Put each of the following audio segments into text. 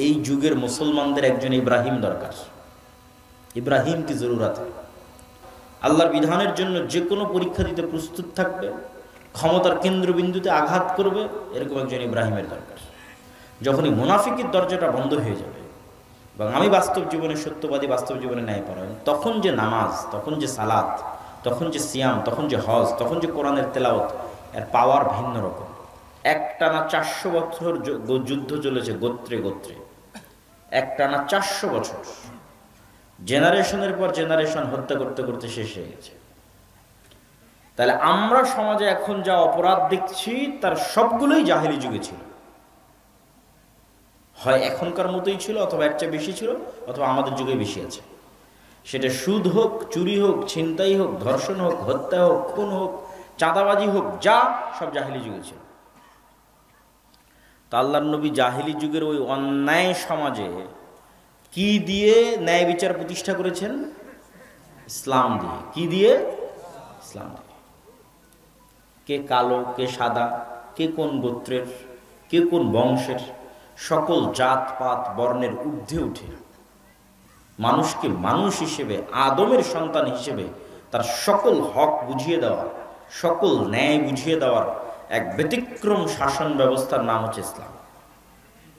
এই যুগের মুসলমানদের একজন ইব্রাহিম দরকার। ইব্রাহিম কি জরুরত, আল্লাহর বিধানের জন্য যে কোনো পরীক্ষা দিতে প্রস্তুত থাকবে, ক্ষমতার কেন্দ্রবিন্দুতে আঘাত করবে, এরকম একজন ইব্রাহিমের দরকার। যখনই মুনাফিকের দরজাটা বন্ধ হয়ে যাবে এবং আমি বাস্তব জীবনে সত্যবাদী, বাস্তব জীবনে ন্যায়পরায়ণ, তখন যে নামাজ, তখন যে সালাত, তখন যে সিয়াম, তখন যে হজ, তখন যে কোরআনের তেলাওয়াত, এর পাওয়ার ভিন্ন রকম। একটানা 400 বছর যুদ্ধ চলেছে গোত্রে গোত্রে, একটানা 400 বছর, জেনারেশনের পর জেনারেশন হত্যা করতে করতে শেষ হয়ে গেছে। তাহলে আমরা সমাজে এখন যা অপরাধ দেখছি তার সবগুলোই জাহেলি যুগে ছিল। হয় এখনকার মতোই ছিল, অথবা এর চেয়ে বেশি ছিল, অথবা আমাদের যুগে বেশি আছে। সেটা সুদ হোক, চুরি হোক, ছিনতাই হোক, ধর্ষণ হোক, হত্যা হোক, খুন হোক, চাঁদাবাজি হোক, যা সব জাহেলি যুগে ছিল। তা আল্লাহর নবী জাহেলি যুগের ওই অন্যায় সমাজে কি দিয়ে ন্যায় বিচার প্রতিষ্ঠা করেছেন? ইসলাম দিয়ে। কি দিয়ে? ইসলাম দিয়ে। কে কালো, কে সাদা, কে কোন গোত্রের, কে কোন বংশের, সকল জাতপাত বর্ণের ঊর্ধ্বে উঠে মানুষকে মানুষ হিসেবে, আদমের সন্তান হিসেবে তার সকল হক বুঝিয়ে দেওয়া, সকল ন্যায় বুঝিয়ে দেওয়ার এক ব্যতিক্রম শাসন ব্যবস্থার নাম হচ্ছে ইসলাম,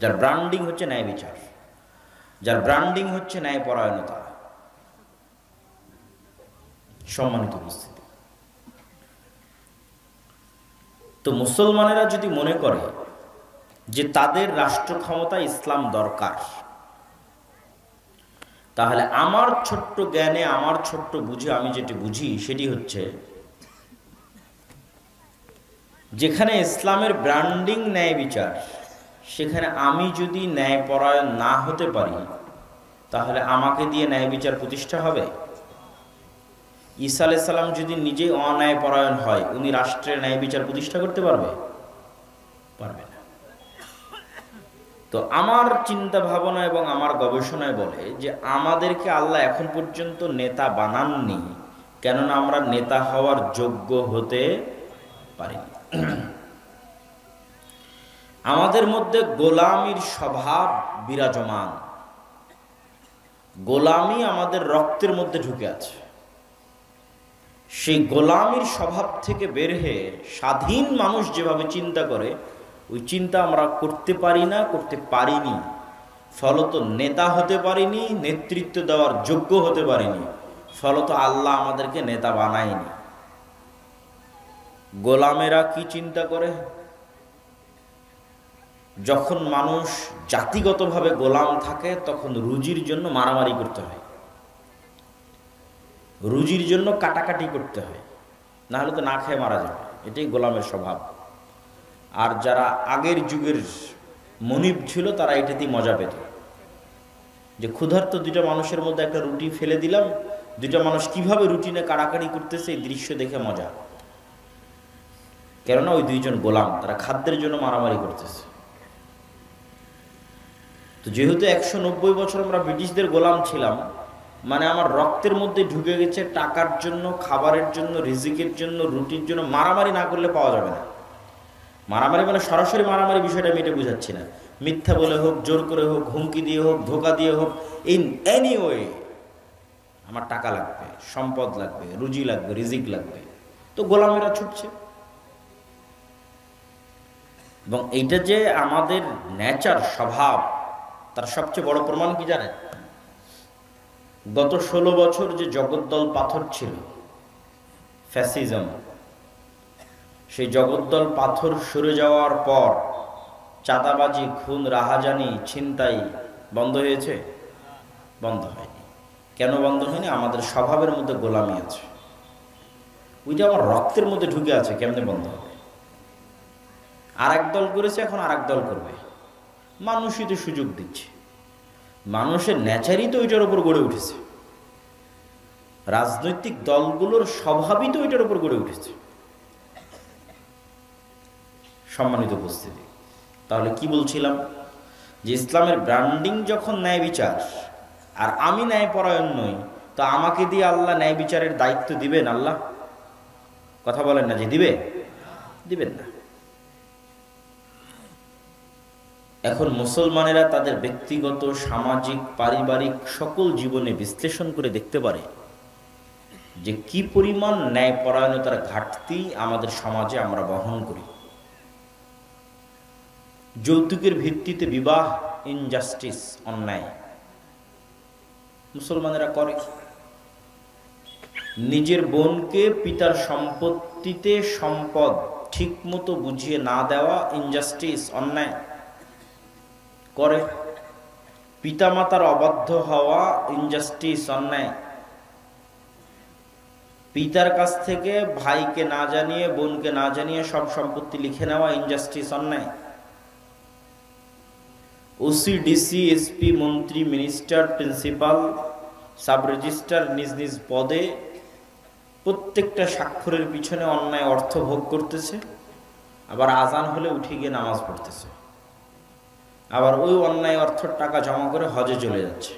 যার ব্র্যান্ডিং হচ্ছে ন্যায় বিচার, যার ব্র্যান্ডিং হচ্ছে ন্যায়পরায়ণতা। সম্মানিত উপস্থিতি, তো মুসলমানেরা যদি মনে করে যে তাদের রাষ্ট্র ক্ষমতা ইসলাম দরকার, তাহলে আমার ছোট্ট জ্ঞানে, আমার ছোট্ট বুঝে আমি যেটি বুঝি সেটি হচ্ছে, যেখানে ইসলামের ব্র্যান্ডিং ন্যায় বিচার, সেখানে আমি যদি ন্যায়পরায়ণ না হতে পারি, তাহলে আমাকে দিয়ে ন্যায় বিচার প্রতিষ্ঠা হবে? ঈসা আলাইহিস সালাম যদি নিজেই অন্যায়পরায়ণ হয়, উনি রাষ্ট্রের ন্যায় বিচার প্রতিষ্ঠা করতে পারবে? পারবে না। তো আমার চিন্তা ভাবনা এবং আমার গবেষণায় বলে যে আমাদেরকে আল্লাহ এখন পর্যন্ত নেতা বানাননি, কেননা আমরা নেতা হওয়ার যোগ্য হতে পারিনি। আমাদের মধ্যে গোলামির স্বভাব বিরাজমান, গোলামি আমাদের রক্তের মধ্যে ঢুকে আছে। সেই গোলামির স্বভাব থেকে বের হয়ে স্বাধীন মানুষ যেভাবে চিন্তা করে, ওই চিন্তা আমরা করতে পারি না, করতে পারিনি। ফলত নেতা হতে পারিনি, নেতৃত্ব দেওয়ার যোগ্য হতে পারিনি, ফলত আল্লাহ আমাদেরকে নেতা বানায়নি। গোলামেরা কি চিন্তা করে? যখন মানুষ জাতিগতভাবে গোলাম থাকে, তখন রুজির জন্য মারামারি করতে হয়, রুজির জন্য কাটাকাটি করতে হয়, না হলে তো না খেয়ে মারা যাবে। এটাই গোলামের স্বভাব। আর যারা আগের যুগের মনিব ছিল, তারা এটাতেই মজা পেত, যে ক্ষুধার্ত দুইটা মানুষের মধ্যে একটা রুটি ফেলে দিলাম, দুইটা মানুষ কিভাবে রুটি নিয়ে কাড়াকাড়ি করতেছে এই দৃশ্য দেখে মজা। কেননা ওই দুইজন গোলাম, তারা খাদ্যের জন্য মারামারি করতেছে। তো যেহেতু 190 বছর আমরা ব্রিটিশদের গোলাম ছিলাম, মানে আমার রক্তের মধ্যে ঢুকে গেছে টাকার জন্য, খাবারের জন্য, রিজিকের জন্য, রুটির জন্য মারামারি না করলে পাওয়া যাবে না। মারামারি মানে সরাসরি মারামারি, বিষয়টা আমি এটা বুঝাচ্ছি না। মিথ্যা বলে হোক, জোর করে হোক, হুমকি দিয়ে হোক, ধোকা দিয়ে হোক, ইন এনি ওয়ে আমার টাকা লাগবে, সম্পদ লাগবে, রুজি লাগবে, রিজিক লাগবে, তো গোলামেরা ছুটছে। এবং এইটা যে আমাদের নেচার, স্বভাব, তার সবচেয়ে বড় প্রমাণ কি জানেন? গত 16 বছর যে জগদ্দল পাথর ছিল, ফ্যাসিজম, সেই জগদ্দল পাথর সরে যাওয়ার পর চাঁদাবাজি, খুন, রাহাজানি, ছিনতাই বন্ধ হয়েছে? বন্ধ হয়নি। কেন বন্ধ হয়নি? আমাদের স্বভাবের মধ্যে গোলামি আছে, ওইটা আমার রক্তের মধ্যে ঢুকে আছে, কেমনে বন্ধ হবে? আর এক দল করেছে, এখন আর এক দল করবে, মানুষই তো সুযোগ দিচ্ছে, মানুষের নেচারই তো ওইটার উপর গড়ে উঠেছে, রাজনৈতিক দলগুলোর স্বভাবই তো ওইটার উপর গড়ে উঠেছে। সম্মানিত উপস্থিতি, তাহলে কি বলছিলাম? যে ইসলামের ব্র্যান্ডিং যখন ন্যায় বিচার, আর আমি ন্যায়পরায়ণ নই, তো আমাকে দিয়ে আল্লাহ ন্যায় বিচারের দায়িত্ব দিবেন? আল্লাহ কথা বলেন না যে দিবে, দিবেন না। এখন মুসলমানেরা তাদের ব্যক্তিগত, সামাজিক, পারিবারিক সকল জীবনে বিশ্লেষণ করে দেখতে পারে যে কি পরিমাণ ন্যায়পরায়ণতার ঘাটতি আমাদের সমাজে আমরা বহন করি। যৌতুকের ভিত্তিতে বিবাহ, ইনজাস্টিস, অন্যায় মুসলমানেরা করে। নিজের বোনকে পিতার সম্পত্তিতে সম্পদ ঠিক মতো বুঝিয়ে না দেওয়া, ইনজাস্টিস, অন্যায় করে। পিতামাতার অবাধ্য হওয়া, ইনজাস্টিস, অন্যায়। পিতার কাছ থেকে ভাইকে না জানিয়ে, বোনকে না জানিয়ে সব সম্পত্তি লিখে নেওয়া, ইনজাস্টিস, অন্যায়। ওসি, ডিসি, এসপি, মন্ত্রী, মিনিস্টার, প্রিন্সিপাল, সাব রেজিস্ট্রার নিজ নিজ পদে প্রত্যেকটা স্বাক্ষরের পিছনে অন্যায় অর্থ ভোগ করতেছে, আবার আজান হলে উঠে গিয়ে নামাজ পড়তেছে, আবার ওই অন্যায় অর্থের টাকা জমা করে হজে চলে যাচ্ছে।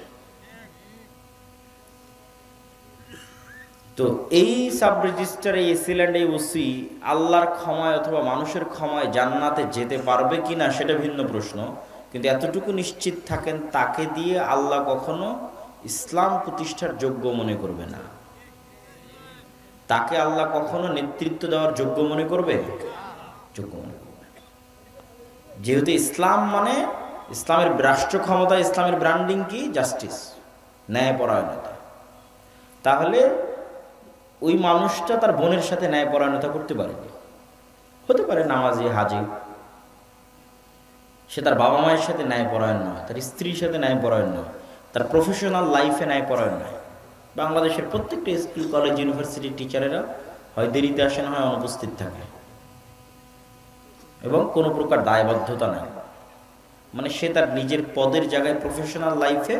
তো এই সাব রেজিস্ট্রার, এই এসিল্যান্ড, এই ওসি আল্লাহর ক্ষমায় অথবা মানুষের ক্ষমায় জান্নাতে যেতে পারবে কিনা সেটা ভিন্ন প্রশ্ন, কিন্তু এতটুকু নিশ্চিত থাকেন তাকে দিয়ে আল্লাহ কখনো ইসলাম প্রতিষ্ঠার যোগ্য মনে করবে না। তাকে আল্লাহ কখনো নেতৃত্ব দেওয়ার যোগ্য মনে করবে? যোগ্য মনে করবে। যেহেতু ইসলাম মানে, ইসলামের রাষ্ট্র ক্ষমতা, ইসলামের ব্র্যান্ডিং কি? জাস্টিস, ন্যায়পরায়ণতা। তাহলে ওই মানুষটা তার বোনের সাথে ন্যায়পরায়ণতা করতে পারেনি। হতে পারে নামাজি, হাজি, সে তার বাবা মায়ের সাথে ন্যায়পরায়ণ নয়, তার স্ত্রীর সাথে ন্যায়পরায়ণ নয়, তার প্রফেশনাল লাইফে ন্যায়পরায়ণ নয়। বাংলাদেশের প্রত্যেকটা স্কুল, কলেজ, ইউনিভার্সিটির টিচারেরা হয় দেরিতে আসেন, হয় অনুপস্থিত থাকে, এবং কোনো প্রকার দায়বদ্ধতা নাই। মানে সে তার নিজের পদের জায়গায়, প্রফেশনাল লাইফে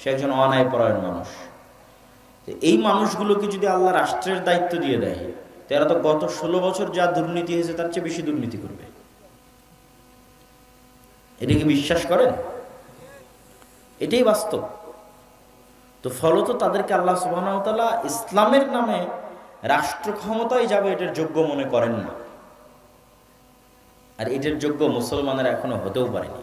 সে একজন অন্যায়পরায়ণ মানুষ। এই মানুষগুলোকে যদি আল্লাহ রাষ্ট্রের দায়িত্ব দিয়ে দেয়, তারা তো গত 16 বছর যা দুর্নীতি হয়েছে তার চেয়ে বেশি দুর্নীতি করবে। এটা কি বিশ্বাস করেন? এটাই বাস্তব। তো ফলত তাদেরকে আল্লাহ সুবহানাহু ওয়া তাআলা ইসলামের নামে রাষ্ট্র ক্ষমতায় যাবে এটার যোগ্য মনে করেন না। আর এটার যোগ্য মুসলমানেরা এখনো হতেও পারেনি।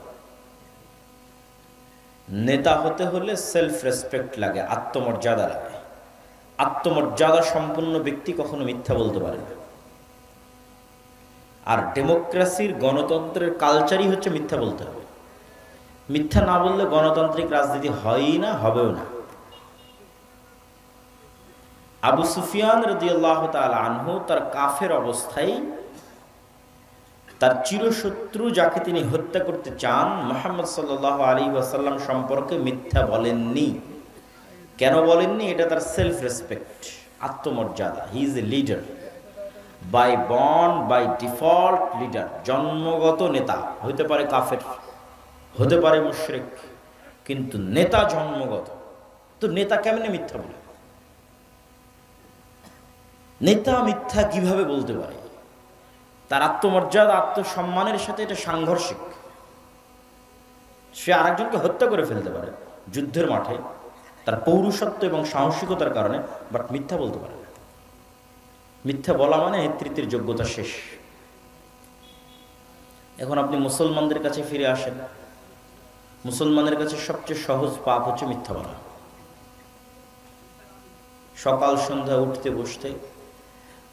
নেতা হতে হলে সেলফ রেসপেক্ট লাগে, আত্মমর্যাদা লাগে। আত্মমর্যাদা সম্পন্ন ব্যক্তি কখনো মিথ্যা বলতে পারে না। আর ডেমোক্রেসির, গণতন্ত্রের কালচারই হচ্ছে মিথ্যা বলতে হবে। মিথ্যা না বললে গণতান্ত্রিক রাজনীতি হয়ই না, হবেও না। আবু সুফিয়ান রাদিয়াল্লাহু তাআলা আনহু তার কাফের অবস্থায় তার চিরশত্রু যাকে তিনি হত্যা করতে চান, মুহাম্মদ সাল্লাল্লাহু আলাইহি ওয়াসাল্লাম সম্পর্কে মিথ্যা বলেননি। কেন বলেননি? এটা তার সেলফ রেসপেক্ট, আত্মমর্যাদা। He is a leader, by born, by default leader, জন্মগত নেতা। হতে পারে কাফের, হতে পারে মুশরিক, কিন্তু নেতা জন্মগত। তো নেতা কেমনে মিথ্যা বলে? নেতা মিথ্যা কিভাবে বলতে পারে? তার আত্মমর্যাদা, আত্মসম্মানের সাথে এটা সাংঘর্ষিক। সে আরেকজনকে হত্যা করে ফেলতে পারে যুদ্ধের মাঠে তার পৌরুষত্ব এবং সাহসিকতার কারণে, বাট মিথ্যা বলতে পারে না। মিথ্যা বলা মানে নেতৃত্বের যোগ্যতা শেষ। এখন আপনি মুসলমানদের কাছে ফিরে আসেন। মুসলমানের কাছে সবচেয়ে সহজ পাপ হচ্ছে মিথ্যা বলা। সকাল সন্ধ্যা উঠতে বসতে,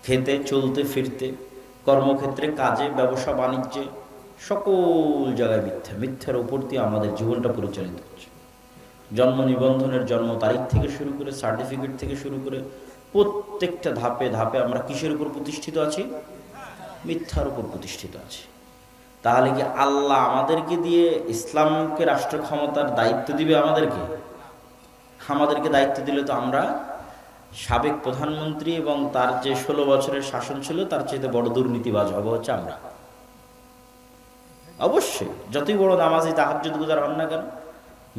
খেতে, চলতে ফিরতে, কর্মক্ষেত্রে, কাজে, ব্যবসা বাণিজ্যে, সকল জায়গায় মিথ্যা। মিথ্যার উপর দিয়ে আমাদের জীবনটা পরিচালিত হচ্ছে। জন্ম নিবন্ধনের জন্ম তারিখ থেকে শুরু করে, সার্টিফিকেট থেকে শুরু করে প্রত্যেকটা ধাপে ধাপে আমরা কিসের উপর প্রতিষ্ঠিত আছি? মিথ্যার উপর প্রতিষ্ঠিত আছি। তাহলে কি আল্লাহ আমাদেরকে দিয়ে ইসলামকে রাষ্ট্র ক্ষমতার দায়িত্ব দিবে? আমাদেরকে দায়িত্ব দিলে তো আমরা সাবেক প্রধানমন্ত্রী এবং তার যে 16 বছরের শাসন ছিল তার চাইতে বড় দুর্নীতিবাজ হবো হচ্ছে আমরা। অবশ্যই যতই বড় নামাজি, তাহাজ্জুদ গুজার হন না কেন,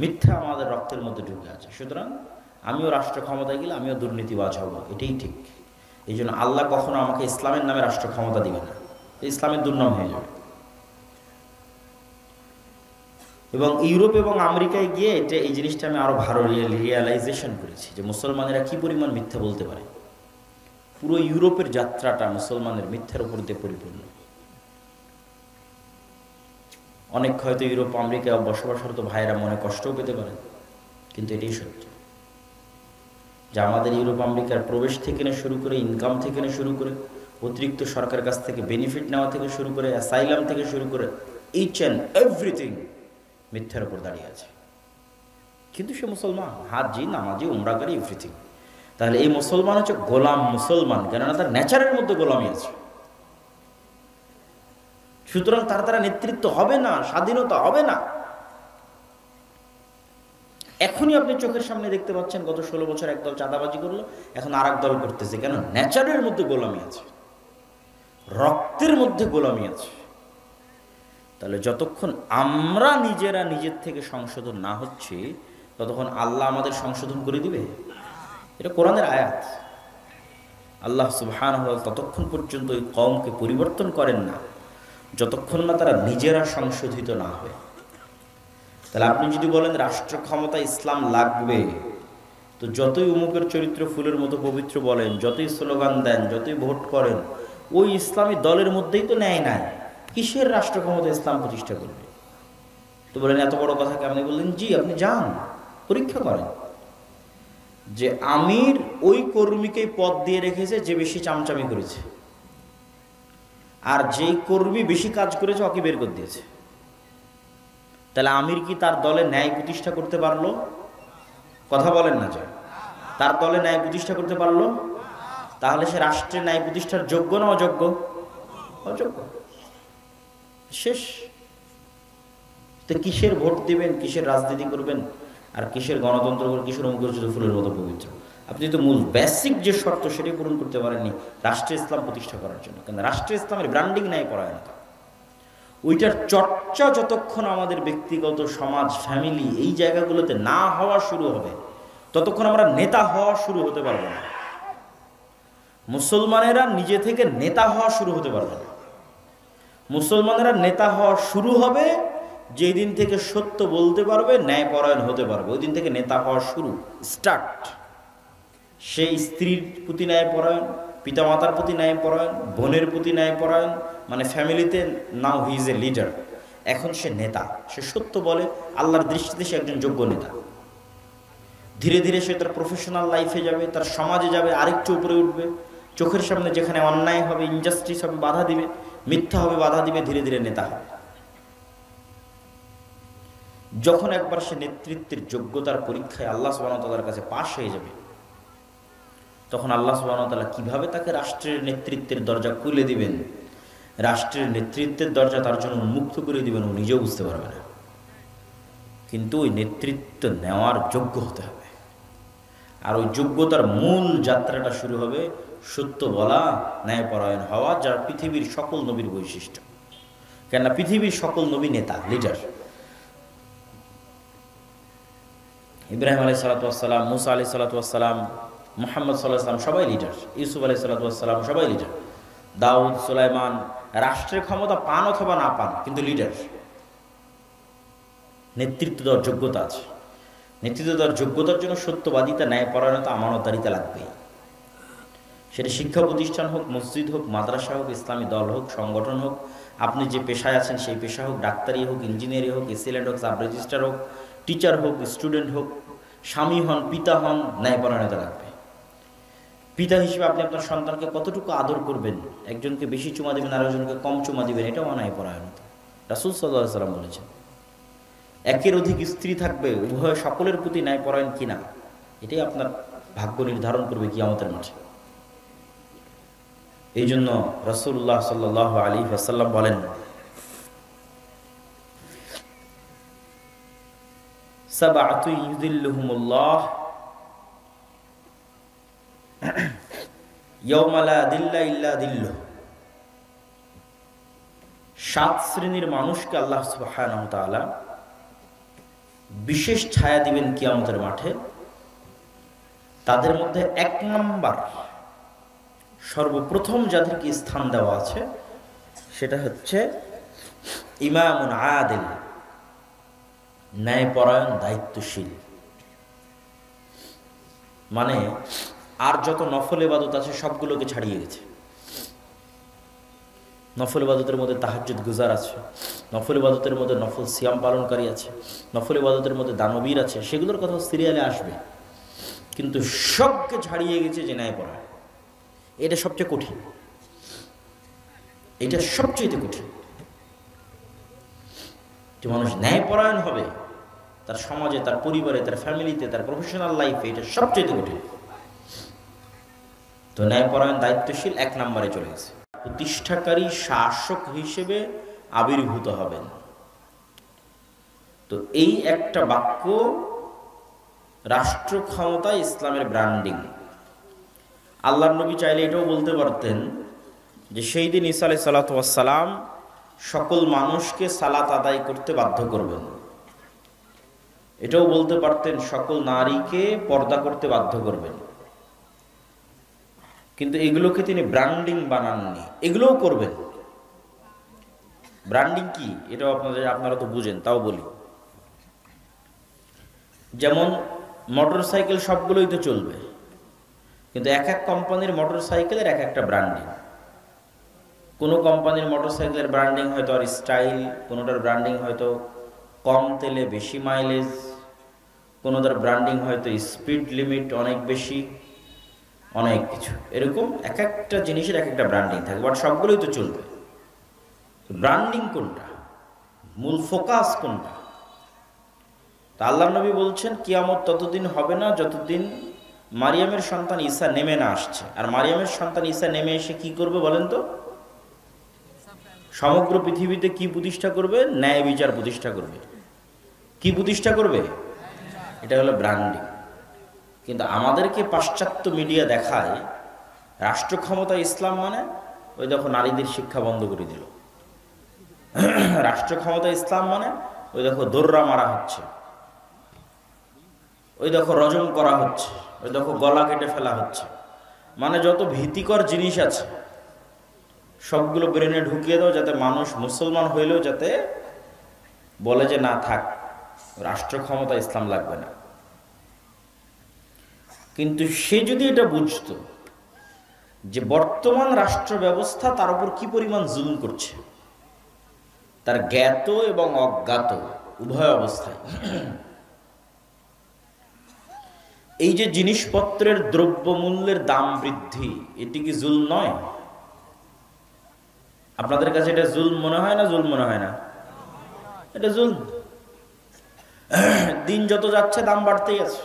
মিথ্যা আমাদের রক্তের মধ্যে ঢুকে আছে। সুতরাং আমিও রাষ্ট্র ক্ষমতায় গেলে আমিও দুর্নীতিবাজ হব, এটাই ঠিক। এই জন্য আল্লাহ কখনো আমাকে ইসলামের নামে রাষ্ট্র ক্ষমতা দিবে না, ইসলামের দুর্নাম হয়ে যাবে। এবং ইউরোপ এবং আমেরিকায় গিয়ে এই জিনিসটা আমি আরো ভালো রিয়েলাইজেশন করেছি যে মুসলমানেরা কি পরিমাণ মিথ্যা বলতে পারে। পুরো ইউরোপের যাত্রাটা মুসলমানের মিথ্যার উপর দিয়ে পরিপূর্ণ। অনেক হয়তো ইউরোপ আমেরিকা বসবাসরত ভাইয়েরা মনে কষ্টও পেতে পারেন, কিন্তু এটাই সত্য যে আমাদের ইউরোপ আমেরিকার প্রবেশ থেকে না শুরু করে, ইনকাম থেকে না শুরু করে, অতিরিক্ত সরকারের কাছ থেকে বেনিফিট নেওয়া থেকে শুরু করে, অ্যাসাইলাম থেকে শুরু করে, ইচ অ্যান্ড এভরিথিং মিথ্যার উপর দাঁড়িয়ে আছে। কিন্তু সে মুসলমান, হাজি, নামাজি, উমরাকারী, এভরিথিং। তাহলে এই মুসলমান হচ্ছে গোলাম মুসলমান, কেননা তার নেচারের মধ্যে গোলামি আছে। সুতরাং তার দ্বারা নেতৃত্ব হবে না, স্বাধীনতা হবে না। এখনই আপনি চোখের সামনে দেখতে পাচ্ছেন গত 16 বছর একদল চাঁদাবাজি করলো, এখন আর এক দল করতেছে। কেন? নেচারের মধ্যে গোলামি আছে, রক্তের মধ্যে গোলামি আছে। তাহলে যতক্ষণ আমরা নিজেরা নিজের থেকে সংশোধন না হচ্ছি, ততক্ষণ আল্লাহ আমাদের সংশোধন করে দিবে? এটা কোরআনের আয়াত। আল্লাহ সুবহানাহু ওয়া তাআলা ততক্ষণ পর্যন্ত ওই কওমকে পরিবর্তন করেন না যতক্ষণ না তারা নিজেরা সংশোধিত না হয়। তাহলে আপনি যদি বলেন রাষ্ট্র ক্ষমতা ইসলাম লাগবে, তো যতই উমুকের চরিত্র ফুলের মতো পবিত্র বলেন, যতই স্লোগান দেন, যতই ভোট করেন, ওই ইসলামী দলের মধ্যেই তো ন্যায় নাই। কিসের রাষ্ট্র ক্ষমতা ইসলাম প্রতিষ্ঠা করবে? তো বলেন এত বড় কথা কেমনি বললেন? জি, আপনি যান, পরীক্ষা করেন যে আমির ওই কর্মীকে পদ দিয়ে রেখেছে যে বেশি চামচামি করেছে, আর যেই কর্মী বেশি কাজ করেছে ওকে বের করে দিয়েছে। তাহলে আমির কি তার দলে ন্যায় প্রতিষ্ঠা করতে পারলো? কথা বলেন না যে তার দলে ন্যায় প্রতিষ্ঠা করতে পারলো? তাহলে সে রাষ্ট্রের ন্যায় প্রতিষ্ঠার যোগ্য না অযোগ্য? অযোগ্য। শেষ। তো কিসের ভোট দিবেন, কিসের রাজনীতি করবেন, আর কিসের গণতন্ত্র করবেন, কিসের অমুকর্জিত ফুলের মতো পবিত্র? আপনি তো মূল বেসিক যে শর্ত সেটাই পূরণ করতে পারেননি রাষ্ট্রে ইসলাম প্রতিষ্ঠা করার জন্য। কারণ রাষ্ট্রে ইসলামের ব্র্যান্ডিং নাই, পরায়ণতা, ওইটার চর্চা যতক্ষণ আমাদের ব্যক্তিগত সমাজ, ফ্যামিলি, এই জায়গাগুলোতে না হওয়া শুরু হবে, ততক্ষণ আমরা নেতা হওয়া শুরু হতে পারবো না। মুসলমানেরা নিজে থেকে নেতা হওয়া শুরু হতে পারবে না। মুসলমানেরা নেতা হওয়া শুরু হবে যেই দিন থেকে সত্য বলতে পারবে, ন্যায়পরায়ণ হতে পারবে, ওই দিন থেকে নেতা হওয়া শুরু, স্টার্ট। সেই স্ত্রীর প্রতি ন্যায়পরায়ণ, পিতামাতার প্রতি ন্যায়পরায়ণ, বোনের প্রতি ন্যায়পরায়ণ, মানে ফ্যামিলিতে নাও হি ইজ এ লিডার। এখন সে নেতা, সে সত্য বলে, আল্লাহর দৃষ্টিতে সে একজন যোগ্য নেতা। ধীরে ধীরে সে তার প্রফেশনাল লাইফে যাবে, তার সমাজে যাবে, আরেকটু উপরে উঠবে। চোখের সামনে যেখানে অন্যায় হবে, ইনজাস্টিস হবে, বাধা দিবে, মিথ্যা হবে, বাধা দিবে, ধীরে ধীরে নেতা হবে। যখন একবার সে নেতৃত্বের যোগ্যতার পরীক্ষায় আল্লাহ সুবহানাহু ওয়া তাআলার কাছে পাশ হয়ে যাবে, তখন আল্লাহ সুবহানাহু ওয়া তাআলা কিভাবে তাকে রাষ্ট্রের নেতৃত্বের দরজা খুলে দিবেন, রাষ্ট্রের নেতৃত্বের দরজা তার জন্য উন্মুক্ত করে দিবেন, ও নিজেও বুঝতে পারবে না। কিন্তু ওই নেতৃত্ব নেওয়ার যোগ্য হতে হবে। আর ওই যোগ্যতার মূল যাত্রাটা শুরু হবে সত্য বলা, ন্যায়পরায়ণ হওয়া, যার পৃথিবীর সকল নবীর বৈশিষ্ট্য। কেননা পৃথিবীর সকল নবী নেতা, লিডার। ইব্রাহিম আলাইহিস সালাতু ওয়াস সালাম, মুসা আলাইহিস সালাতু ওয়াস সালাম, মুহাম্মদ সাল্লাল্লাহু আলাইহি ওয়াসাল্লাম সবাই লিডার, ইউসুফ আলাইহিস সালাতু ওয়াস সালাম সবাই লিডার, দাউদ, সুলাইমান। রাষ্ট্রের ক্ষমতা পান অথবা না পান, কিন্তু লিডার। নেতৃত্ব দেওয়ার যোগ্যতা আছে। নেতৃত্ব দেওয়ার যোগ্যতার জন্য সত্যবাদিতা, ন্যায়পরায়ণতা, আমানতদারিতা লাগবেই। সেটা শিক্ষা প্রতিষ্ঠান হোক, মসজিদ হোক, মাদ্রাসা হোক, ইসলামী দল হোক, সংগঠন হোক, আপনি যে পেশায় আছেন সেই পেশা হোক, ডাক্তারি হোক, ইঞ্জিনিয়ারিং হোক, এসিল্যান্ড হোক, সাব রেজিস্ট্রার হোক, টিচার হোক, স্টুডেন্ট হোক, স্বামী হন, পিতা হন, ন্যায়পরায়ণতা লাগবে। পিতা হিসেবে আপনি আপনার সন্তানকে কতটুকু আদর করবেন, একজনকে বেশি চুমা দেবেন, আরেকজনকে কম চুমা দিবেন, এটাও ন্যায়পরায়ণতা। রাসূল সাল্লাল্লাহু আলাইহি ওয়াসাল্লাম বলেছেন। একের অধিক স্ত্রী থাকবে, উভয় সকলের প্রতি ন্যায়পরায়ণ কিনা, এটাই আপনার ভাগ্য নির্ধারণ করবে কিয়ামতের মাঠে। এই জন্য রাসূলুল্লাহ সাল্লাল্লাহু আলাইহি ওয়াসাল্লাম বলেন, সাবআতু ইউযিল্লুহুমুল্লাহ ইয়াওমা লা দিল্লা ইল্লা দিল্লুহ। 7 শ্রেণীর মানুষকে আল্লাহ সুবহানাহু ওয়া তাআলা বিশেষ ছায়া দিবেন কিয়ামতের মাঠে। তাদের মধ্যে 1 নাম্বার, সর্বপ্রথম যাদেরকে স্থান দেওয়া আছে সেটা হচ্ছে ইমামুন আদিল, ন্যায়পরায়ণ, দায়িত্বশীল। মানে আর যত নফল ইবাদত আছে সবগুলোকে ছাড়িয়ে গেছে। নফল ইবাদতের মধ্যে তাহাজ্জুদ গুজার আছে, নফল ইবাদতের মধ্যে নফল সিয়াম পালনকারী আছে, নফল ইবাদতের মধ্যে দানবীর আছে, সেগুলোর কথা সিরিয়ালে আসবে। কিন্তু সবকে ছাড়িয়ে গেছে যে ন্যায়পরায়ণ। এটা সবচেয়ে কঠিন, এটা সবচেয়ে কঠিন যে মানুষ ন্যায়পরায়ণ হবে তার সমাজে, তার পরিবারে, তার ফ্যামিলিতে, তার প্রফেশনাল লাইফে। এটা সবচেয়ে কঠিন। তো ন্যায়পরায়ণ দায়িত্বশীল 1 নম্বরে চলে গেছে। প্রতিষ্ঠাকারী শাসক হিসেবে আবির্ভূত হবেন। তো এই একটা বাক্য রাষ্ট্র ক্ষমতা ইসলামের ব্র্যান্ডিং। আল্লাহর নবী চাইলে এটাও বলতে পারতেন যে সেই দিন ঈসা আলাইহিস সালাতু ওয়াস সালাম সকল মানুষকে সালাত আদায় করতে বাধ্য করবেন। এটাও বলতে পারতেন সকল নারীকে পর্দা করতে বাধ্য করবেন। কিন্তু এগুলোকে তিনি ব্র্যান্ডিং বানাননি, এগুলোও করবেন। ব্র্যান্ডিং কি এটাও আপনারা তো বুঝেন, তাও বলি। যেমন মোটর সাইকেল সবগুলোই তো চলবে, কিন্তু এক এক কোম্পানির মোটর সাইকেলের এক একটা ব্র্যান্ডিং। কোনো কোম্পানির মোটর সাইকেলের ব্র্যান্ডিং হয়তো আর স্টাইল, কোনোটার ব্র্যান্ডিং হয়তো কম তেলে বেশি মাইলেজ, কোনোটার ব্র্যান্ডিং হয়তো স্পিড লিমিট অনেক বেশি, অনেক কিছু। এরকম এক একটা জিনিসের এক একটা ব্র্যান্ডিং থাকে, বাট সবগুলোই তো চলবে। ব্র্যান্ডিং কোনটা, মূল ফোকাস কোনটা? তা আল্লাহ নবী বলছেন কিয়ামত ততদিন হবে না যতদিন মারিয়ামের সন্তান ঈসা নেমে না আসছে। আর মারিয়ামের সন্তান ঈসা নেমে এসে কি করবে বলেন তো? সমগ্র পৃথিবীতে কি প্রতিষ্ঠা করবে? ন্যায় বিচার প্রতিষ্ঠা করবে। কি প্রতিষ্ঠা করবে? এটা হলো ব্র্যান্ডিং। কিন্তু আমাদেরকে পাশ্চাত্য মিডিয়া দেখায় রাষ্ট্র ক্ষমতা ইসলাম মানে ওই দেখো নারীদের শিক্ষা বন্ধ করে দিল। রাষ্ট্র ক্ষমতা ইসলাম মানে ওই দেখো দোররা মারা হচ্ছে, ওই দেখো রজম করা হচ্ছে, ওই দেখো গলা কেটে ফেলা হচ্ছে। মানে যত ভীতিকর জিনিস আছে সবগুলো ব্রেনে ঢুকিয়ে দাও, যাতে মানুষ মুসলমান হইলেও যাতে বলে যে না থাক, রাষ্ট্র ক্ষমতা ইসলাম লাগবে না। কিন্তু সে যদি এটা বুঝতো যে বর্তমান রাষ্ট্র ব্যবস্থা তার উপর কি পরিমাণ জুলুম করছে, তার জ্ঞাত এবং অজ্ঞাত উভয় অবস্থায়। এই যে জিনিসপত্রের দ্রব্যমূল্যের দাম বৃদ্ধি, এটি কি জুলম নয়? আপনাদের কাছে এটা জুলম মনে হয় না? জুলম মনে হয় না? এটা জুলম। দিন যত যাচ্ছে দাম বাড়তেই আছে।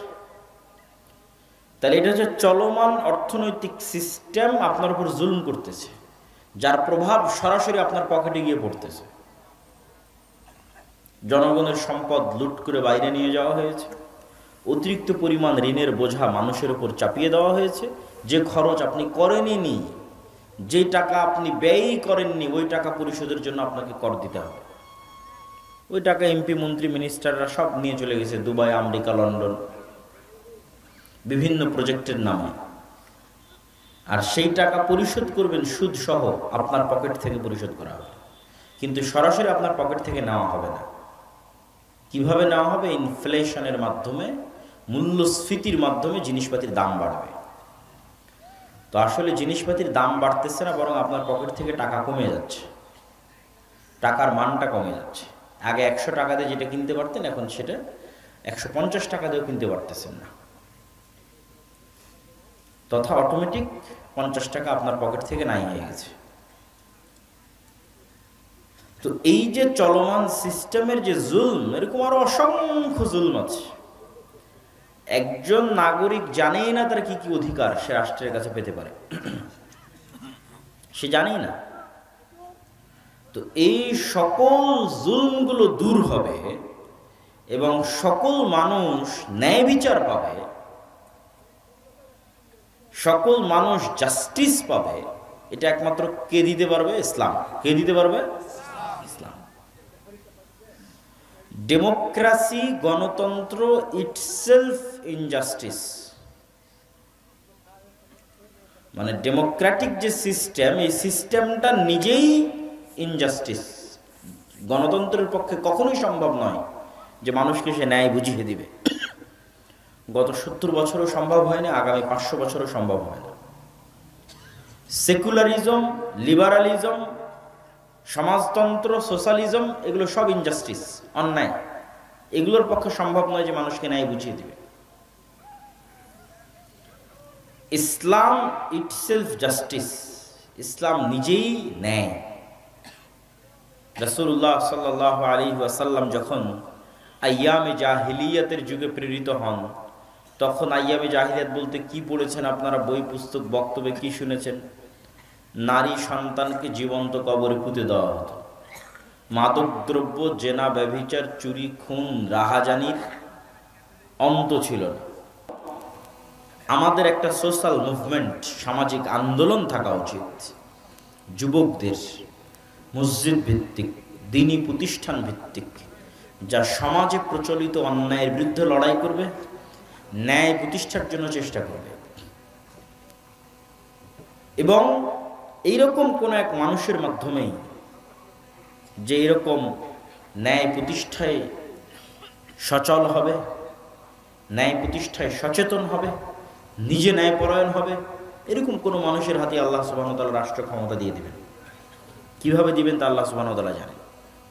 তাহলে এটা হচ্ছে চলমান অর্থনৈতিক সিস্টেম আপনার উপর জুলম করতেছে, যার প্রভাব সরাসরি আপনার পকেটে গিয়ে পড়তেছে। জনগণের সম্পদ লুট করে বাইরে নিয়ে যাওয়া হয়েছে, অতিরিক্ত পরিমাণ ঋণের বোঝা মানুষের উপর চাপিয়ে দেওয়া হয়েছে। যে খরচ আপনি করেননি, যে টাকা আপনি ব্যয়ই করেননি, ওই টাকা পরিশোধের জন্য আপনাকে কর দিতে হবে। ওই টাকা এমপি, মন্ত্রী, মিনিস্টাররা সব নিয়ে চলে গেছে দুবাই, আমেরিকা, লন্ডন, বিভিন্ন প্রজেক্টের নামে। আর সেই টাকা পরিশোধ করবেন সুদ সহ, আপনার পকেট থেকে পরিশোধ করা হবে, কিন্তু সরাসরি আপনার পকেট থেকে নেওয়া হবে না। কিভাবে নেওয়া হবে? ইনফ্লেশনের মাধ্যমে, মূল্যস্ফীতির মাধ্যমে জিনিসপাতির দাম বাড়বে। তো আসলে জিনিসপাতির দাম বাড়তেছে না, বরং আপনার পকেট থেকে টাকা কমে যাচ্ছে, টাকার মানটা কমে যাচ্ছে। আগে 100 টাকা দিয়ে যেটা কিনতে পারতেন, এখন সেটা 150 টাকা দিয়েও কিনতে পারতেছেন না। তথা অটোমেটিক 50 টাকা আপনার পকেট থেকে নাই হয়ে গেছে। তো এই যে চলমান সিস্টেমের যে জুলম, এরকম আরো অসংখ্য জুলম আছে। একজন নাগরিক জানেই না তার কি কি অধিকার সে রাষ্ট্রের কাছে পেতে পারে, সে জানেই না। তো এই সকল জুলমগুলো দূর হবে এবং সকল মানুষ ন্যায় বিচার পাবে, সকল মানুষ জাস্টিস পাবে। এটা একমাত্র কে দিতে পারবে? ইসলাম। কে দিতে পারবে? ইসলাম। ডেমোক্রেসি, গণতন্ত্র ইটসেলফ ইনজাস্টিস। মানে ডেমোক্রেটিক যে সিস্টেম, এই সিস্টেমটা নিজেই ইনজাস্টিস। গণতন্ত্রের পক্ষে কখনোই সম্ভব নয় যে মানুষকে সে ন্যায় বুঝিয়ে দিবে। গত 70 বছরও সম্ভব হয়নি, আগামী 500 বছরও সম্ভব হয় না। সেকুলারিজম, লিবারালিজম সমাজতন্ত্র, সোশ্যালিজম, এগুলো সব ইনজাস্টিস, অন্যায়। এগুলোর পক্ষে সম্ভব নয় যে মানুষকে ন্যায় বুঝিয়ে দিবে। ইসলাম ইটসেলফ জাস্টিস, ইসলাম নিজেই ন্যায়। রাসূলুল্লাহ সাল্লাল্লাহু আলাইহি ওয়াসাল্লাম যখন আইয়ামে জাহিলিয়াতের যুগে প্রেরিত হন, তখন আইয়ামে জাহিলিয়াত বলতে কি পড়েছেন আপনারা? বই পুস্তক বক্তব্যে কি শুনেছেন? নারী সন্তানকে জীবন্ত কবরে পুঁতে দেওয়া হতো। মাদকদ্রব্য, জেনা, ব্যভিচার, চুরি, খুন, রাহাজানির অন্ত ছিল না। আমাদের একটা সোশ্যাল মুভমেন্ট, সামাজিক আন্দোলন থাকা উচিত, যুবকদের, মসজিদ ভিত্তিক, দ্বীনি প্রতিষ্ঠান ভিত্তিক, যা সমাজে প্রচলিত অন্যায়ের বিরুদ্ধে লড়াই করবে, ন্যায় প্রতিষ্ঠার জন্য চেষ্টা করবে। এবং এইরকম কোন এক মানুষের মাধ্যমেই যে এরকম ন্যায় প্রতিষ্ঠায় সচল হবে, ন্যায় প্রতিষ্ঠায় সচেতন হবে, নিজে ন্যায়পরায়ণ হবে, এরকম কোনো মানুষের হাতে আল্লাহ সুবহানাহু ওয়া তাআলা রাষ্ট্র ক্ষমতা দিয়ে দিবেন। কিভাবে দিবেন তা আল্লাহ সুবহানাহু ওয়া তাআলা জানেন,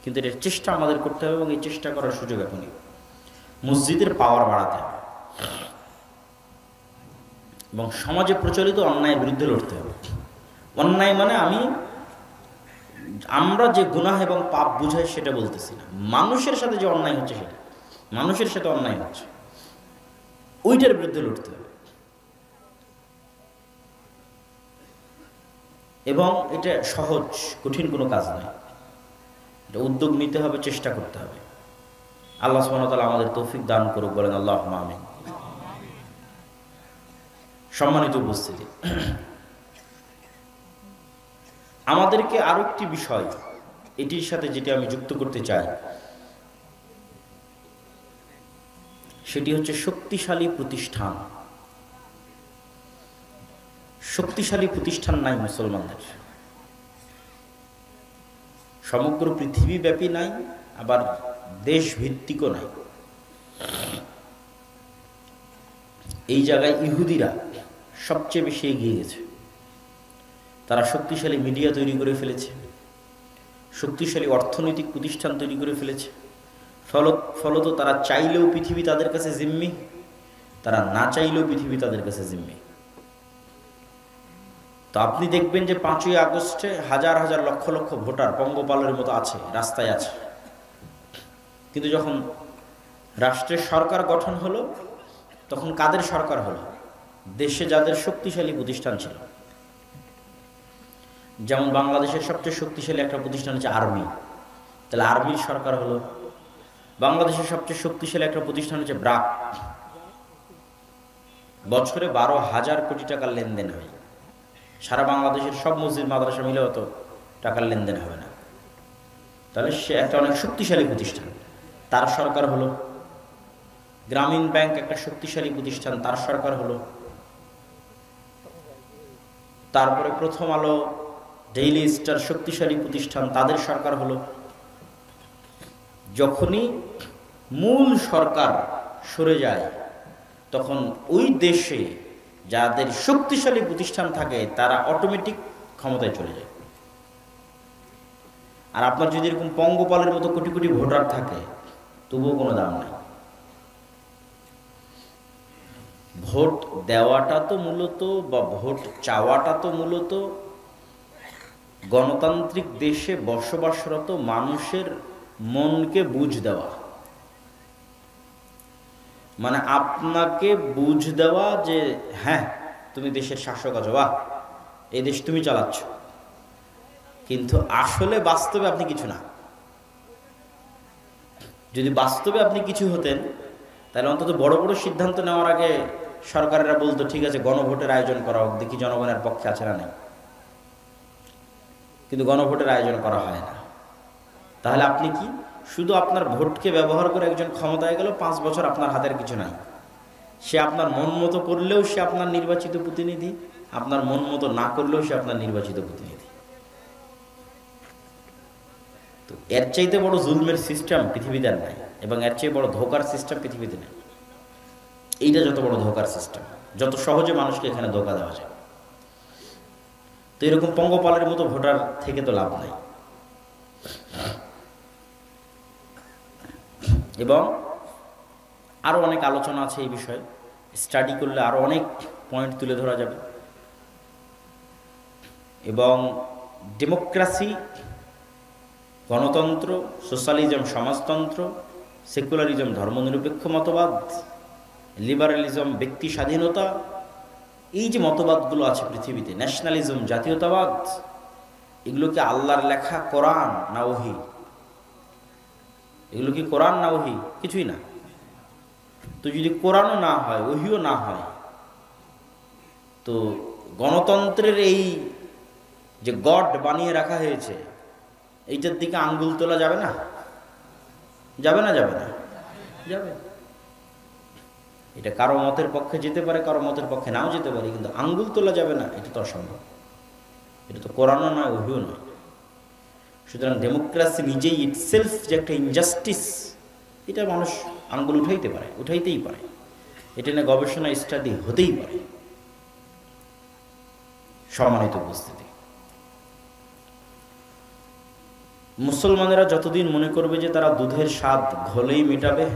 কিন্তু এর চেষ্টা আমাদের করতে হবে এবং এই চেষ্টা করার সুযোগ এখনই। মসজিদের পাওয়ার বাড়াতে হবে এবং সমাজে প্রচলিত অন্যায়ের বিরুদ্ধে লড়তে হবে। অন্যায় মানে আমরা যে গুনাহ এবং পাপ বুঝাই সেটা বলতেছি না, মানুষের সাথে যে অন্যায় হচ্ছে, সেটা মানুষের সাথে অন্যায় হচ্ছে, ওইটার বিরুদ্ধে লড়তে হবে। এবং এটা সহজ, কঠিন কোনো কাজ নয়। এটা উদ্যোগ নিতে হবে, চেষ্টা করতে হবে। আল্লাহ সুবহানাহু ওয়া তাআলা আমাদের তৌফিক দান করুক, বলেন আল্লাহুম্মা আমিন। সম্মানিত উপস্থিতি, আমাদেরকে আরো একটি বিষয় এটির সাথে যেটি আমি যুক্ত করতে চাই, সেটি হচ্ছে শক্তিশালী প্রতিষ্ঠান। শক্তিশালী প্রতিষ্ঠান নাই মুসলমানদের, সমগ্র পৃথিবীব্যাপী নাই, আবার দেশ ভিত্তিকও নাই। এই জায়গায় ইহুদিরা সবচেয়ে বেশি এগিয়ে গেছে। তারা শক্তিশালী মিডিয়া তৈরি করে ফেলেছে, শক্তিশালী অর্থনৈতিক প্রতিষ্ঠান তৈরি করে ফেলেছে। ফলত তারা চাইলেও পৃথিবী তাদের কাছে জিম্মি, তারা না চাইলেও পৃথিবী তাদের কাছে জিম্মি। তো আপনি দেখবেন যে 5ই আগস্টে হাজার হাজার লক্ষ লক্ষ ভোটার পঙ্গপালের মতো আছে, রাস্তায় আছে। কিন্তু যখন রাষ্ট্রের সরকার গঠন হলো, তখন কাদের সরকার হলো? দেশে যাদের শক্তিশালী প্রতিষ্ঠান ছিল। যেমন বাংলাদেশের সবচেয়ে শক্তিশালী একটা প্রতিষ্ঠান হচ্ছে আর্মি, তাহলে আর্মির সরকার হলো। বাংলাদেশের সবচেয়ে শক্তিশালী একটা প্রতিষ্ঠান হচ্ছে ব্র্যাক, বছরে 12,000 কোটি টাকার লেনদেন হয়। সারা বাংলাদেশের সব মসজিদ মাদ্রাসা মিলে অত টাকার লেনদেন হবে না। তাহলে সে একটা অনেক শক্তিশালী প্রতিষ্ঠান, তার সরকার হলো। গ্রামীণ ব্যাংক একটা শক্তিশালী প্রতিষ্ঠান, তার সরকার হলো। তারপরে প্রথম আলো, ডেইলি স্টার শক্তিশালী প্রতিষ্ঠান, তাদের সরকার হলো। যখনই মূল সরকার সরে যায়, তখন ওই দেশে যাদের শক্তিশালী প্রতিষ্ঠান থাকে তারা অটোমেটিক ক্ষমতায় চলে যায়। আর আপনার যদি এরকম পঙ্গপালের মতো কোটি কোটি ভোটার থাকে, তবুও কোনো দাম নাই। ভোট দেওয়াটা তো মূলত, বা ভোট চাওয়াটা তো মূলত গণতান্ত্রিক দেশে বসবাসরত মানুষের মনকে বুঝ দেওয়া, মানে আপনাকে বুঝ দেওয়া যে হ্যাঁ তুমি দেশের শাসক আছো, বাহ এই দেশ তুমি চালাচ্ছ, কিন্তু আসলে বাস্তবে আপনি কিছু না। যদি বাস্তবে আপনি কিছু হতেন, তাহলে অন্তত বড় বড় সিদ্ধান্ত নেওয়ার আগে সরকারেরা বলতো ঠিক আছে গণভোটের আয়োজন করা হোক, দেখি জনগণের পক্ষে আছে না নাই। কিন্তু গণভোটের আয়োজন করা হয় না। তাহলে আপনি কি শুধু আপনার ভোটকে ব্যবহার করে একজন ক্ষমতায় গেল, 5 বছর আপনার হাতের কিছু নাই। সে আপনার মন মতো করলেও সে আপনার নির্বাচিত প্রতিনিধি, আপনার মন মতো না করলেও সে আপনার নির্বাচিত প্রতিনিধি। তো এর চাইতে বড় জুলমের সিস্টেম পৃথিবীতে নাই, এবং এর চেয়ে বড় ধোকার সিস্টেম পৃথিবীতে নেই। এইটা যত বড় ধোকার সিস্টেম, যত সহজে মানুষকে এখানে ধোকা দেওয়া যায়। তো এরকম পঙ্গপালের মতো ভোটার থেকে তো লাভ নাই। এবং আরও অনেক আলোচনা আছে এই বিষয়ে, স্টাডি করলে আরও অনেক পয়েন্ট তুলে ধরা যাবে। এবং ডেমোক্রেসি, গণতন্ত্র, সোশ্যালিজম সমাজতন্ত্র, সেকুলারিজম ধর্মনিরপেক্ষ মতবাদ, লিবারালিজম ব্যক্তি স্বাধীনতা, এই যে মতবাদগুলো আছে পৃথিবীতে, ন্যাশনালিজম জাতীয়তাবাদ, এগুলো কি আল্লাহর লেখা কোরআন না ওহী? এগুলো কি কোরআন না ওহী? কিছুই না। তো যদি কোরআনও না হয়, ওহীও না হয়, তো গণতন্ত্রের এই যে গড বানিয়ে রাখা হয়েছে, এইটার দিকে আঙ্গুল তোলা যাবে না? যাবে না? যাবে না? যাবে। এটা কারো মতের পক্ষে যেতে পারে, কারো মতের পক্ষে নাও যেতে পারে, কিন্তু আঙ্গুল তোলা যাবে না, এটা তো অসম্ভব। এটা তো কোরআনও নয়, ওহীও নয়। সুতরাং ডেমোক্রেসি নিজেই ইটসেলফ যে একটা ইনজাস্টিস, এটা মানুষ আঙ্গুল উঠাইতে পারে, উঠাইতেই পারে। এটা নিয়ে গবেষণা স্টাডি হতেই পারে। সম্মানিত উপস্থিতি, মুসলমানেরা যতদিন মনে করবে যে তারা দুধের স্বাদ ঘোলেই মেটাবে,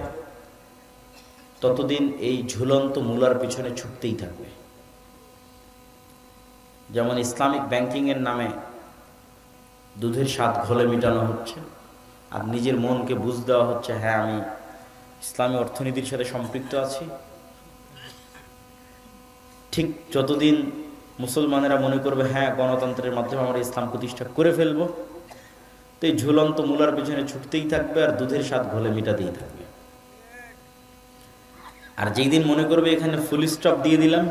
ততদিন এই ঝুলন্ত মূলার পিছনে ছুটতেই থাকবে। যেমন ইসলামিক ব্যাংকিংয়ের নামে দুধের স্বাদ ঘোলে মেটানো হচ্ছে, আর নিজের মনকে বুঝ দেওয়া হচ্ছে হ্যাঁ আমি ইসলামী অর্থনীতির সাথে সম্পৃক্ত আছি। ঠিক যতদিন মুসলমানেরা মনে করবে হ্যাঁ গণতন্ত্রের মাধ্যমে আমরা ইসলাম প্রতিষ্ঠা করে ফেলবো, তো এই ঝুলন্ত মূলার পিছনে ছুটতেই থাকবে আর দুধের স্বাদ ঘোলে মেটাতেই থাকবে। আর যেই দিন মনে করবে এখানে ফুল স্টপ দিয়ে দিলাম,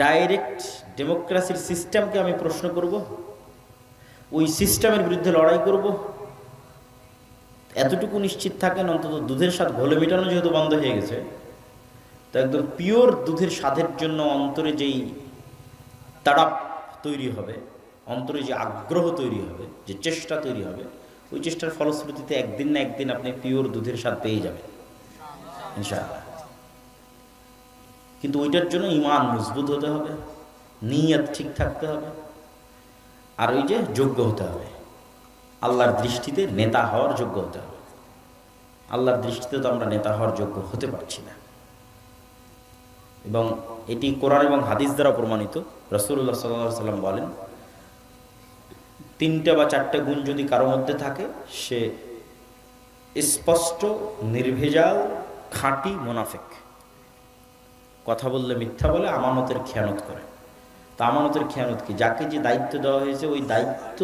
ডাইরেক্ট ডেমোক্রেসির সিস্টেমকে আমি প্রশ্ন করব, ওই সিস্টেমের বিরুদ্ধে লড়াই করব, এতটুকু নিশ্চিত থাকেন অন্তত দুধের স্বাদ ঘোলে মেটানো যেহেতু বন্ধ হয়ে গেছে, তো একদম পিওর দুধের স্বাদের জন্য অন্তরে যেই তাড়াপ তৈরি হবে, অন্তরে যে আগ্রহ তৈরি হবে, যে চেষ্টা তৈরি হবে, ওই চেষ্টার ফলশ্রুতিতে একদিন না একদিন আপনি পিওর দুধের স্বাদ পেয়ে যাবেন ইনশাআল্লাহ। কিন্তু ওইটার জন্য ঈমান মজবুত হতে হবে, নিয়ত ঠিক থাকতে হবে, আর ওই যে যোগ্য হতে হবে, আল্লাহর দৃষ্টিতে নেতা হওয়ার যোগ্য হতে হবে। আল্লাহর দৃষ্টিতে তো আমরা নেতা হওয়ার যোগ্য হতে পারছি না। এবং এটি কোরআন এবং হাদিস দ্বারা প্রমাণিত। রাসূলুল্লাহ সাল্লাল্লাহু আলাইহি ওয়াসাল্লাম বলেন, 3টা বা 4টা গুণ যদি কারো মধ্যে থাকে, সে স্পষ্ট নির্ভেজাল খাঁটি মুনাফিক। কথা বললে মিথ্যা বলে, আমানতের খেয়ানত করে। তা আমানতের খেয়ানত কি? যাকে যে দায়িত্ব দেওয়া হয়েছে ওই দায়িত্ব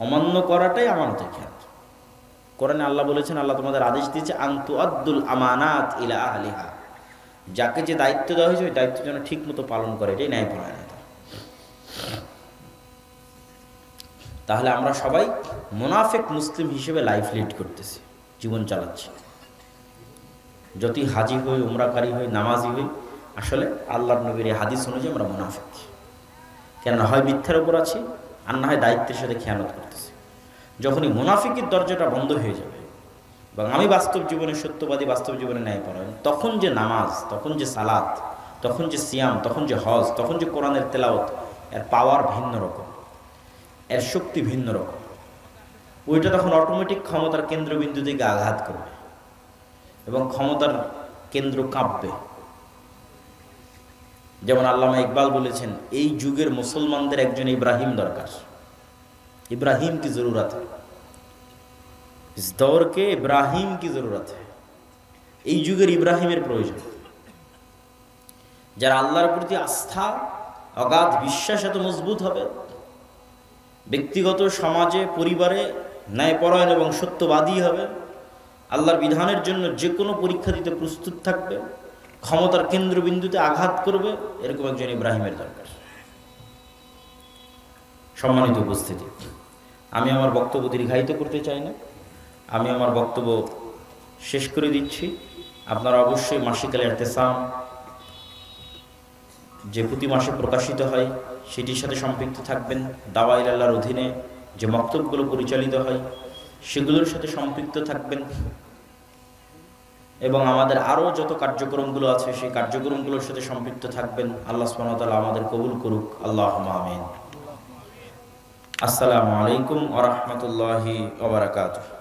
অমান্য করাটাই আমানতের খেয়ানত। কোরআনে আল্লাহ বলেছেন, আল্লাহ তোমাদের আদেশ দিয়েছে আনতু আদ্দুল আমানাত ইলা আহলিহা, যাকে যে দায়িত্ব দেওয়া হয়েছে ওই দায়িত্ব যেন ঠিক মতো পালন করে, এটাই ন্যায়পরায়ণতা। তাহলে আমরা সবাই মুনাফিক মুসলিম হিসেবে লাইফ লিড করতেছি, জীবন চালাচ্ছি। যতই হাজি হই, উমরাকারী হই, নামাজি হই, আসলে আল্লাহর নবীর এই হাদিস অনুযায়ী আমরা মুনাফিক। কেন? হয় মিথ্যার উপর আছি, আর না হয় দায়িত্বের সাথে খেয়ানত করতেছি। যখনই মুনাফিকের দরজাটা বন্ধ হয়ে যাবে এবং আমি বাস্তব জীবনে সত্যবাদী, বাস্তব জীবনে ন্যায়পরায়ণ, তখন যে নামাজ, তখন যে সালাত, তখন যে সিয়াম, তখন যে হজ, তখন যে কোরআনের তেলাওয়াত, এর পাওয়ার ভিন্ন রকম, এর শক্তি ভিন্ন রকম। ওইটা তখন অটোমেটিক ক্ষমতার কেন্দ্রবিন্দু থেকে আঘাত করবে এবং ক্ষমতার কেন্দ্র কাঁপবে। যেমন আল্লামা ইকবাল বলেছেন, এই যুগের মুসলমানদের একজন ইব্রাহিম দরকার। इब्राहिम की ज़रूरत है, इस दौर के इब्राहिम की ज़रूरत है। এই যুগের ইব্রাহিমের প্রয়োজন, যারা আল্লাহর প্রতি আস্থা, অগাধ বিশ্বাস এত মজবুত হবে, ব্যক্তিগত, সমাজে, পরিবারে ন্যায়পরায়ণ এবং সত্যবাদী হবে, আল্লাহর বিধানের জন্য যে কোনো পরীক্ষা দিতে প্রস্তুত থাকবে, ক্ষমতার কেন্দ্রবিন্দুতে আঘাত করবে, এরকম একজন ইব্রাহিমের দরকার। সম্মানিত উপস্থিতি, আমি আমার বক্তব্য দীর্ঘায়িত করতে চাই না, আমি আমার বক্তব্য শেষ করে দিচ্ছি। আপনারা অবশ্যই মাসিক আল ইতিসাম যে প্রতি মাসে প্রকাশিত হয় সেটির সাথে সম্পৃক্ত থাকবেন। দাওয়া ইলা আল্লাহর অধীনে যে মক্তবগুলো পরিচালিত হয় সেগুলোর সাথে সম্পৃক্ত থাকবেন এবং আমাদের আরও যত কার্যক্রমগুলো আছে সেই কার্যক্রমগুলোর সাথে সম্পৃক্ত থাকবেন। আল্লাহ সুবহানাহু ওয়া তাআলা আমাদের কবুল করুক, আল্লাহুম্মা আমিন। আসসালামু আলাইকুম ওয়া রাহমাতুল্লাহি ওয়া বারাকাতুহু।